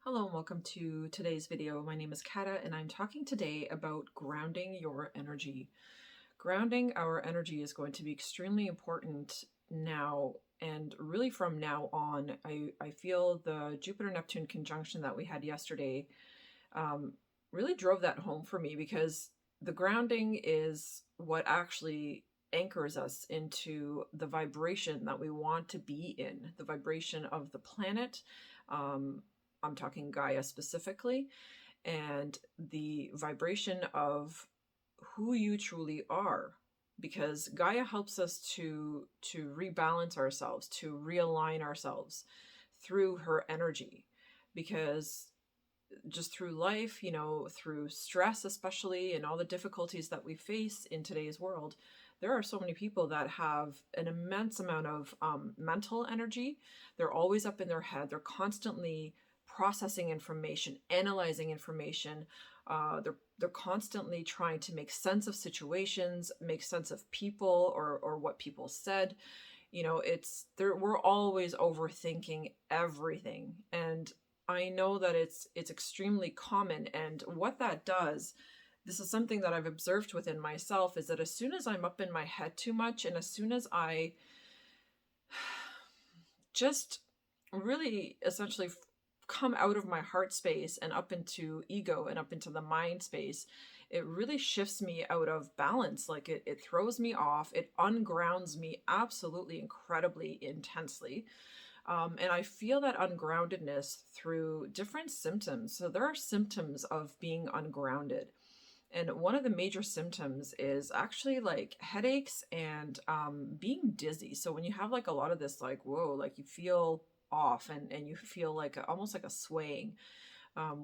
Hello and welcome to today's video. My name is Kata and I'm talking today about grounding your energy. Grounding our energy is going to be extremely important now and really from now on. I feel the Jupiter-Neptune conjunction that we had yesterday really drove that home for me because the grounding is what actually anchors us into the vibration that we want to be in, the vibration of the planet. I'm talking Gaia specifically, and the vibration of who you truly are, because Gaia helps us to rebalance ourselves, to realign ourselves through her energy, because just through life, through stress especially, and all the difficulties that we face in today's world, there are so many people that have an immense amount of mental energy. They're always up in their head. They're constantly processing information, analyzing information. They're constantly trying to make sense of situations, make sense of people or what people said. It's there. We're always overthinking everything, and I know that it's extremely common. And what that does, this is something that I've observed within myself, is that as soon as I'm up in my head too much, and as soon as I just really essentially come out of my heart space and up into ego and up into the mind space, it really shifts me out of balance. Like it throws me off, it ungrounds me absolutely incredibly intensely. And I feel that ungroundedness through different symptoms. So there are symptoms of being ungrounded. And one of the major symptoms is actually like headaches and being dizzy. So when you have like a lot of this, like, whoa, like you feel off and you feel like almost like a swaying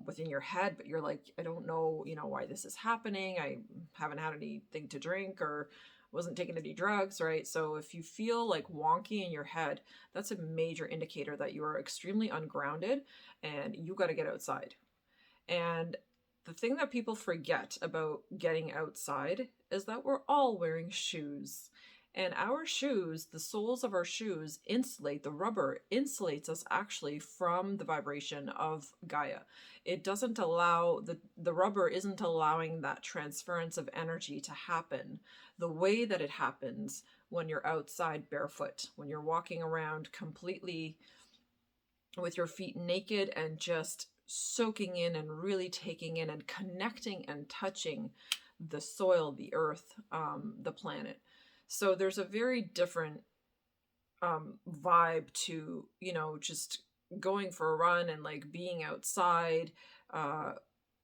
within your head, but you're like, I don't know, why this is happening. I haven't had anything to drink or wasn't taking any drugs, right? So if you feel like wonky in your head, that's a major indicator that you are extremely ungrounded and you got to get outside. And the thing that people forget about getting outside is that we're all wearing shoes. And our shoes, the soles of our shoes insulate, the rubber insulates us actually from the vibration of Gaia. It doesn't allow, the rubber isn't allowing that transference of energy to happen the way that it happens when you're outside barefoot, when you're walking around completely with your feet naked and just soaking in and really taking in and connecting and touching the soil, the earth, the planet. So there's a very different vibe to, just going for a run and like being outside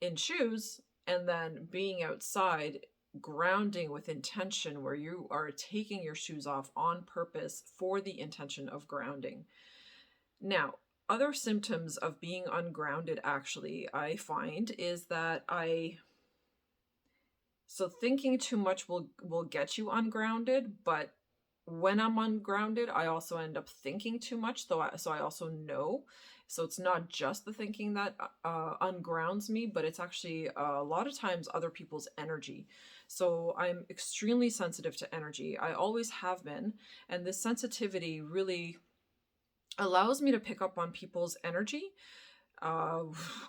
in shoes, and then being outside grounding with intention, where you are taking your shoes off on purpose for the intention of grounding. Now, other symptoms of being ungrounded, actually, I find is that so thinking too much will get you ungrounded, but when I'm ungrounded, I also end up thinking too much, so I also know. So it's not just the thinking that ungrounds me, but it's actually a lot of times other people's energy. So I'm extremely sensitive to energy. I always have been, and this sensitivity really allows me to pick up on people's energy, uh,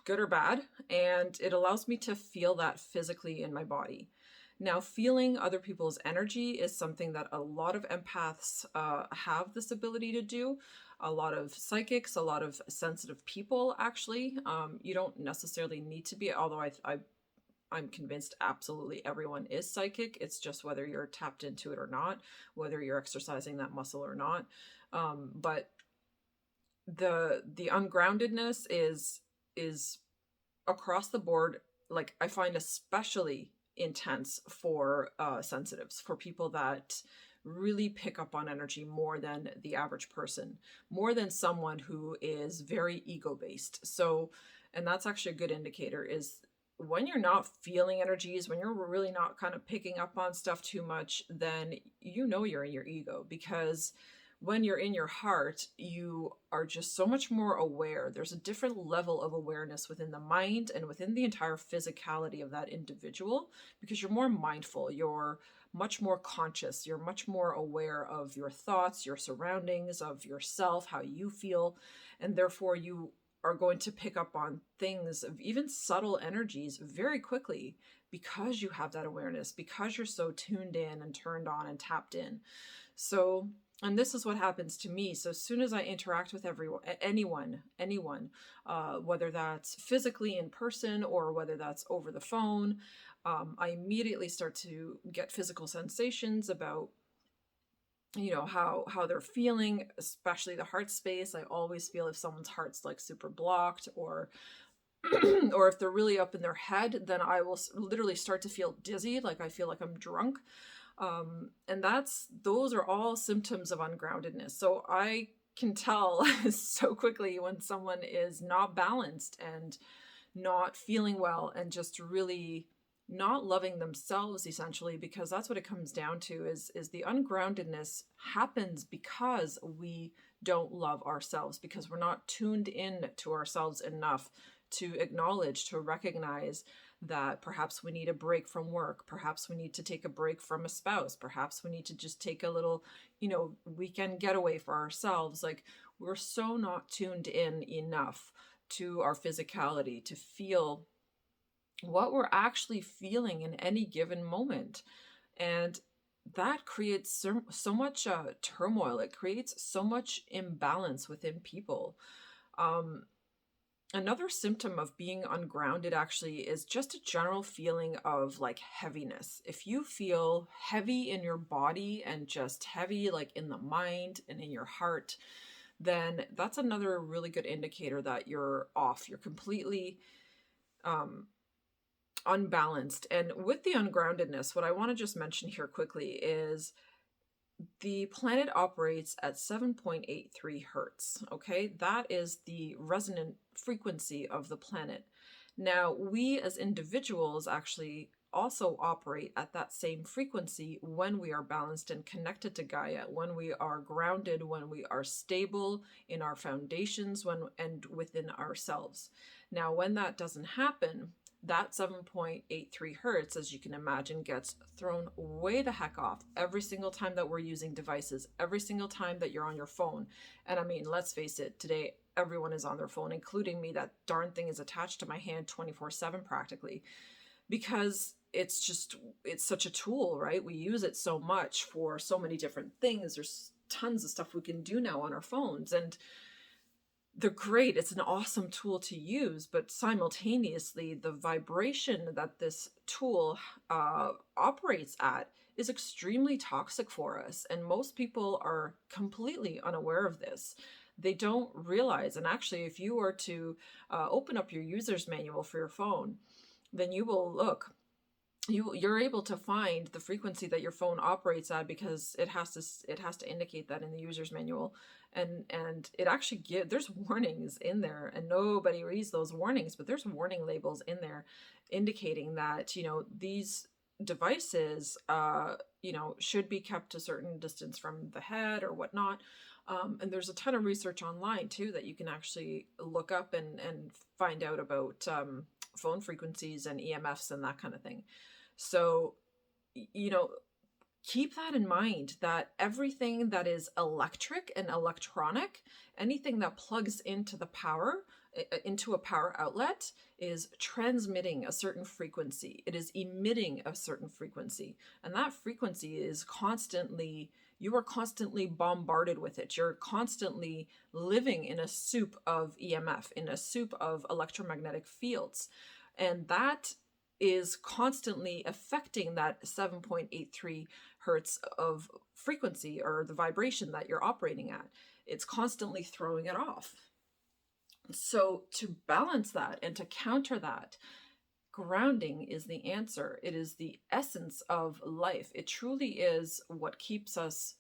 good or bad, and it allows me to feel that physically in my body. Now, feeling other people's energy is something that a lot of empaths have this ability to do. A lot of psychics, a lot of sensitive people, actually. You don't necessarily need to be, although I'm convinced absolutely everyone is psychic. It's just whether you're tapped into it or not, whether you're exercising that muscle or not. But the ungroundedness is across the board. Like, I find especially intense for sensitives, for people that really pick up on energy more than the average person, more than someone who is very ego based. So, and that's actually a good indicator, is when you're not feeling energies, when you're really not kind of picking up on stuff too much, then you're in your ego. Because when you're in your heart, you are just so much more aware. There's a different level of awareness within the mind and within the entire physicality of that individual, because you're more mindful, you're much more conscious, you're much more aware of your thoughts, your surroundings, of yourself, how you feel, and therefore you are going to pick up on things of even subtle energies very quickly because you have that awareness, because you're so tuned in and turned on and tapped in. So, and this is what happens to me. So as soon as I interact with anyone, whether that's physically in person or whether that's over the phone, I immediately start to get physical sensations about, how they're feeling, especially the heart space. I always feel if someone's heart's like super blocked, or or if they're really up in their head, then I will literally start to feel dizzy, like I feel like I'm drunk. And those are all symptoms of ungroundedness. So I can tell so quickly when someone is not balanced and not feeling well and just really not loving themselves, essentially, because that's what it comes down to. Is the ungroundedness happens because we don't love ourselves, because we're not tuned in to ourselves enough to acknowledge, to recognize that perhaps we need a break from work, perhaps we need to take a break from a spouse, perhaps we need to just take a little, weekend getaway for ourselves. Like, we're so not tuned in enough to our physicality to feel what we're actually feeling in any given moment. And that creates so much turmoil. It creates so much imbalance within people. Another symptom of being ungrounded actually is just a general feeling of like heaviness. If you feel heavy in your body and just heavy like in the mind and in your heart, then that's another really good indicator that you're off. You're completely unbalanced. And with the ungroundedness, what I want to just mention here quickly is the planet operates at 7.83 hertz. Okay, that is the resonant frequency of the planet. Now, we as individuals actually also operate at that same frequency when we are balanced and connected to Gaia, when we are grounded, when we are stable in our foundations, and within ourselves. Now, when that doesn't happen, that 7.83 hertz, as you can imagine, gets thrown way the heck off every single time that we're using devices, every single time that you're on your phone. And I mean, let's face it, today everyone is on their phone, including me. That darn thing is attached to my hand 24/7 practically, because it's such a tool, right? We use it so much for so many different things. There's tons of stuff we can do now on our phones, and they're great. It's an awesome tool to use, but simultaneously, the vibration that this tool operates at is extremely toxic for us. And most people are completely unaware of this. They don't realize. And actually, if you were to open up your user's manual for your phone, then you will look. You're able to find the frequency that your phone operates at, because it has to indicate that in the user's manual. And it actually there's warnings in there, and nobody reads those warnings, but there's warning labels in there indicating that these devices should be kept a certain distance from the head or whatnot. And there's a ton of research online too that you can actually look up and find out about phone frequencies and EMFs and that kind of thing. So, keep that in mind, that everything that is electric and electronic, anything that plugs into the power, into a power outlet, is transmitting a certain frequency. It is emitting a certain frequency. And that frequency is you are constantly bombarded with it. You're constantly living in a soup of EMF, in a soup of electromagnetic fields. And that is constantly affecting that 7.83 hertz of frequency, or the vibration that you're operating at. It's constantly throwing it off. So to balance that and to counter that, grounding is the answer. It is the essence of life. It truly is what keeps us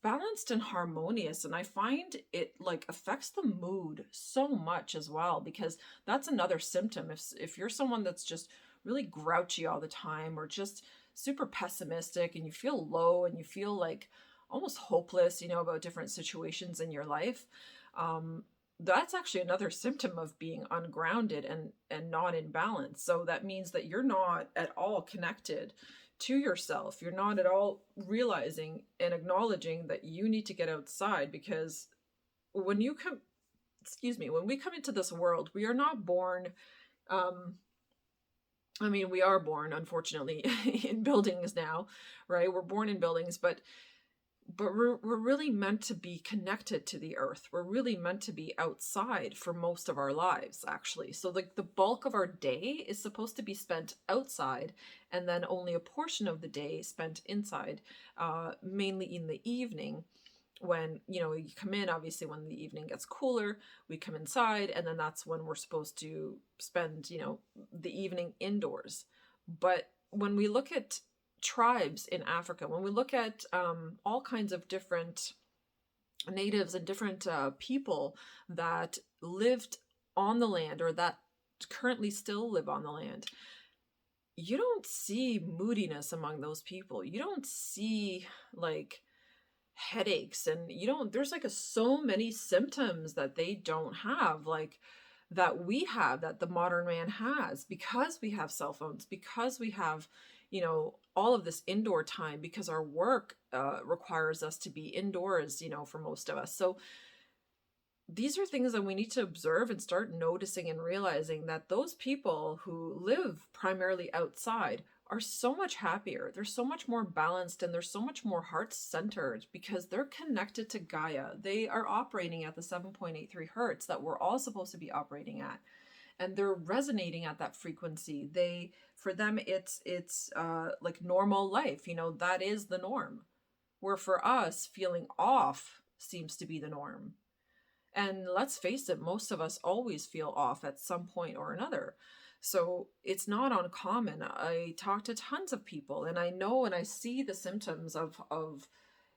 balanced and harmonious. And I find it like affects the mood so much as well, because that's another symptom. If you're someone that's just really grouchy all the time, or just super pessimistic, and you feel low and you feel like almost hopeless, about different situations in your life, that's actually another symptom of being ungrounded and not in balance. So that means that you're not at all connected to yourself. You're not at all realizing and acknowledging that you need to get outside, because when you excuse me, when we come into this world, we are not born, um, I mean, we are born, unfortunately, in buildings now, right? We're born in buildings, but we're really meant to be connected to the earth. We're really meant to be outside for most of our lives, actually. So like the bulk of our day is supposed to be spent outside, and then only a portion of the day spent inside, mainly in the evening when, you come in, obviously when the evening gets cooler, we come inside, and then that's when we're supposed to spend, the evening indoors. But when we look at tribes in Africa, when we look at all kinds of different natives and different people that lived on the land, or that currently still live on the land, you don't see moodiness among those people. You don't see like headaches, and there's like so many symptoms that they don't have, like that we have, that the modern man has, because we have cell phones, because we have all of this indoor time, because our work requires us to be indoors, for most of us. So these are things that we need to observe and start noticing and realizing that those people who live primarily outside are so much happier. They're so much more balanced, and they're so much more heart centered, because they're connected to Gaia. They are operating at the 7.83 hertz that we're all supposed to be operating at. And they're resonating at that frequency. For them, it's like normal life. That is the norm. Where for us, feeling off seems to be the norm. And let's face it, most of us always feel off at some point or another. So it's not uncommon. I talk to tons of people, and I know and I see the symptoms of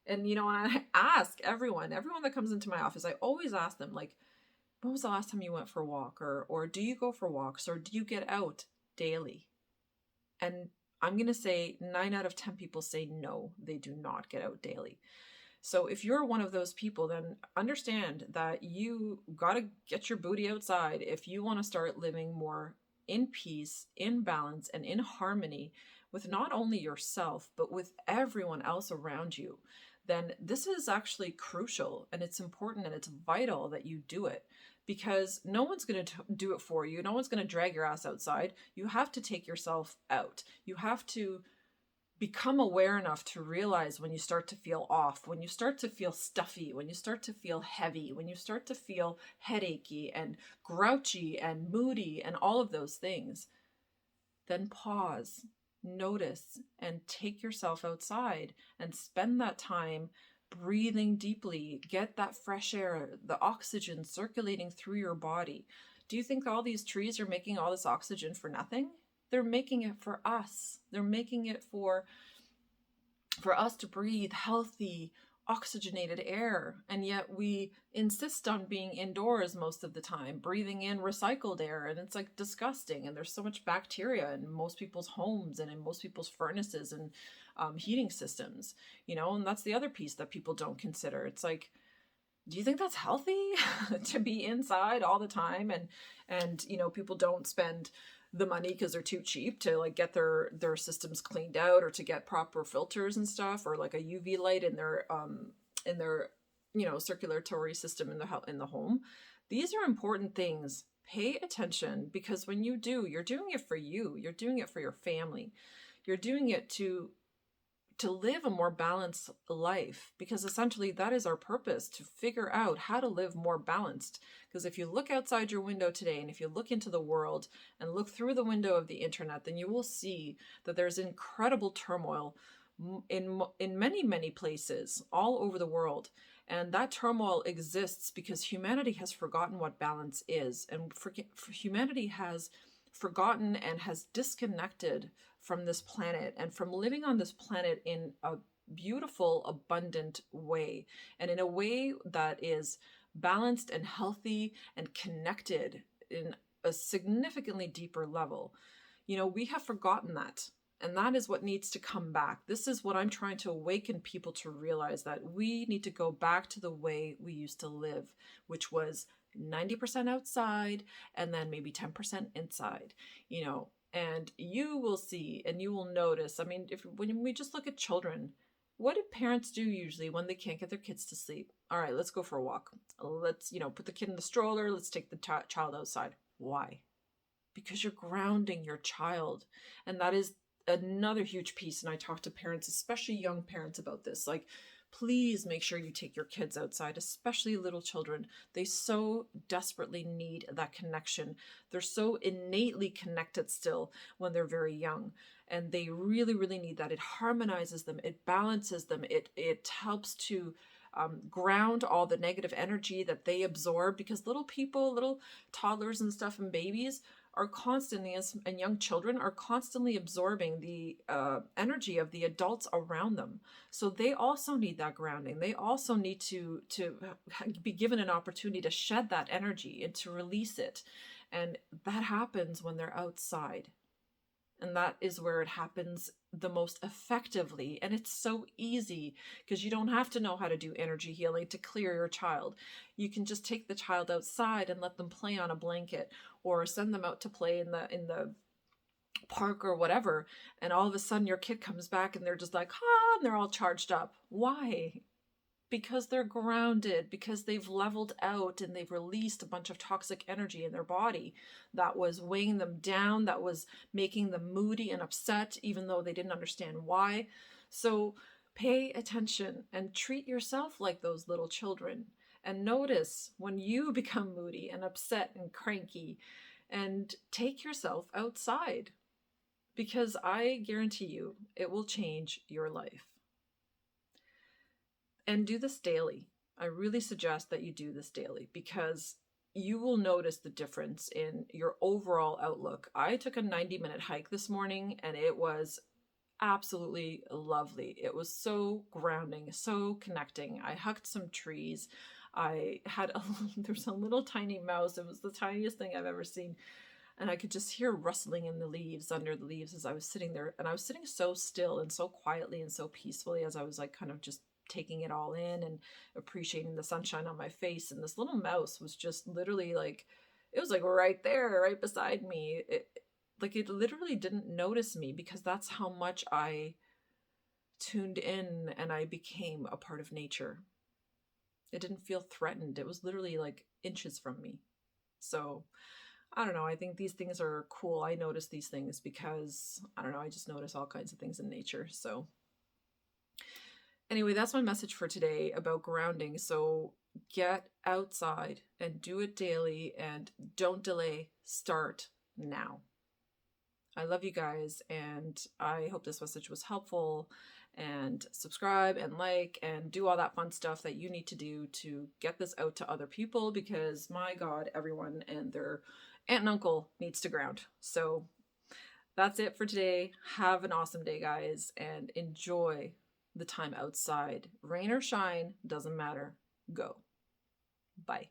and and I ask everyone that comes into my office, I always ask them, like, when was the last time you went for a walk, or do you go for walks, or do you get out daily? And I'm going to say 9 out of 10 people say no, they do not get out daily. So if you're one of those people, then understand that you got to get your booty outside if you want to start living more in peace, in balance, and in harmony with not only yourself, but with everyone else around you. Then this is actually crucial, and it's important, and it's vital that you do it, because no one's going to do it for you. No one's going to drag your ass outside. You have to take yourself out. You have to become aware enough to realize when you start to feel off, when you start to feel stuffy, when you start to feel heavy, when you start to feel headachy and grouchy and moody and all of those things. Then pause, notice, and take yourself outside and spend that time breathing deeply. Get that fresh air, the oxygen circulating through your body. Do you think all these trees are making all this oxygen for nothing? They're making it for us. They're making it for us to breathe healthy, oxygenated air. And yet we insist on being indoors most of the time, breathing in recycled air. And it's like disgusting. And there's so much bacteria in most people's homes and in most people's furnaces and heating systems, and that's the other piece that people don't consider. It's like, do you think that's healthy to be inside all the time? And people don't spend the money because they're too cheap to like get their systems cleaned out, or to get proper filters and stuff, or like a UV light in their circulatory system in the home. These are important things. Pay attention, because when you do, you're doing it for you. You're doing it for your family. You're doing it to live a more balanced life, because essentially that is our purpose, to figure out how to live more balanced. Because if you look outside your window today, and if you look into the world and look through the window of the internet, then you will see that there's incredible turmoil in many places all over the world. And that turmoil exists because humanity has forgotten what balance is, and humanity has forgotten and has disconnected from this planet, and from living on this planet in a beautiful, abundant way, and in a way that is balanced and healthy and connected in a significantly deeper level. We have forgotten that, and that is what needs to come back. This is what I'm trying to awaken people to realize, that we need to go back to the way we used to live, which was 90% outside and then maybe 10% inside, and you will see and you will notice. I mean, when we just look at children, What do parents do usually when they can't get their kids to sleep? All right, let's go for a walk. Let's, put the kid in the stroller. Let's take the child outside. Why? Because you're grounding your child. And that is another huge piece. And I talk to parents, especially young parents, about this. Like, please make sure you take your kids outside, especially little children. They so desperately need that connection. They're so innately connected still when they're very young. And they really, really need that. It harmonizes them, it balances them, it helps to ground all the negative energy that they absorb, because little people, little toddlers and stuff and babies are constantly, and young children are constantly absorbing the energy of the adults around them. So they also need that grounding. They also need to be given an opportunity to shed that energy and to release it. And that happens when they're outside. And that is where it happens the most effectively. And it's so easy because you don't have to know how to do energy healing to clear your child. You can just take the child outside and let them play on a blanket, or send them out to play in the park or whatever. And all of a sudden your kid comes back and they're just like, and they're all charged up. Why? Because they're grounded, because they've leveled out and they've released a bunch of toxic energy in their body that was weighing them down, that was making them moody and upset, even though they didn't understand why. So pay attention and treat yourself like those little children. And notice when you become moody and upset and cranky, and take yourself outside, because I guarantee you it will change your life. And do this daily. I really suggest that you do this daily, because you will notice the difference in your overall outlook. I took a 90-minute hike this morning and it was absolutely lovely. It was so grounding, so connecting. I hugged some trees. I had there's a little tiny mouse. It was the tiniest thing I've ever seen. And I could just hear rustling in the leaves, under the leaves, as I was sitting there. And I was sitting so still and so quietly and so peacefully, as I was like kind of just taking it all in and appreciating the sunshine on my face. And this little mouse was just literally like, it was like right there, right beside me. It literally didn't notice me, because that's how much I tuned in and I became a part of nature. It didn't feel threatened. It was literally like inches from me. So I don't know. I think these things are cool. I notice these things because, I don't know, I just notice all kinds of things in nature. So anyway, that's my message for today about grounding. So get outside and do it daily, and don't delay. Start now. I love you guys, and I hope this message was helpful. And subscribe and like and do all that fun stuff that you need to do to get this out to other people, because my God, everyone and their aunt and uncle needs to ground. So that's it for today. Have an awesome day, guys, and enjoy the time outside. Rain or shine, doesn't matter. Go. Bye.